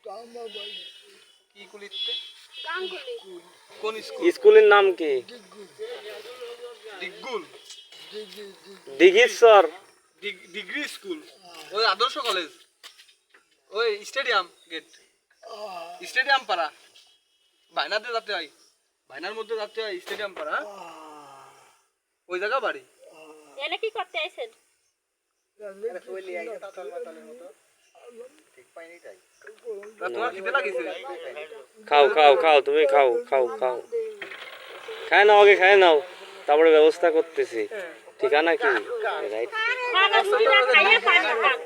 কি কুলিতে গাঙ্গুলি কোন স্কুল স্কুলের নাম কি? ডিগুল দিঘিশ্বর। ডিগ্রি স্কুল ওই আদর্শ কলেজ ওই স্টেডিয়াম গেট স্টেডিয়াম পাড়া ভাইনাতে যাতে হয় ভাইনার মধ্যে যাতে হয় স্টেডিয়াম পাড়া ওই জায়গা বাড়ি এনে কি করতে আইছেন তোমার খিদে লাগিছে খাও খাও খাও, তুমি খাও খাও খাও, খায় নাও, আগে খায় নাও, তারপরে ব্যবস্থা করতেছি। ঠিকানা কি? রাইট।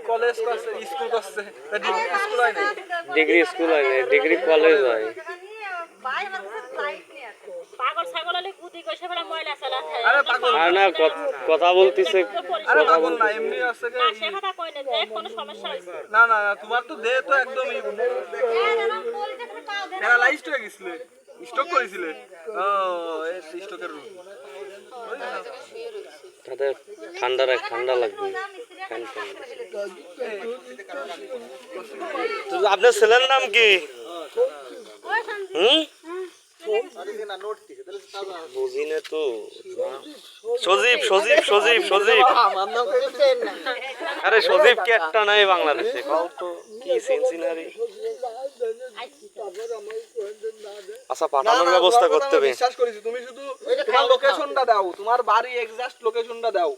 কলেজ করছে স্কুল করছে ডিগ্রি স্কুল হয় না ডিগ্রি স্কুল হয় না, ডিগ্রি কলেজ হয়। পাগল ছাগল হলে গুদি কইছে বলে ময়লা চালা খায় আরে পাগল আর না কথা বলতেছে, আরে কথা পাগল না বলতেছে। এমনি আছে যে সে কথা কই না যে কোনো সমস্যা হইছে না না না, তোমার তো দেহ তো একদমই প্যারালাইজড হয়ে গেছিল স্ট্রোক করেছিলে ও এই স্ট্রোকের রোগ তাদের ঠান্ডা লাগবে। Fan fan. তো আপনার ছেলের নাম কি? বুঝি না তো। সজীব সজীব সজীব সজীব। আরে সজীব কি একটা নাই বাংলাদেশে? কও তো কি সিনসিনারি। আচ্ছা পাঠানোর ব্যবস্থা করতে হবে। বিশ্বাস করেছি তুমি শুধু তোমার লোকেশনটা দাও তোমার বাড়ি এক্সাক্ট লোকেশনটা দাও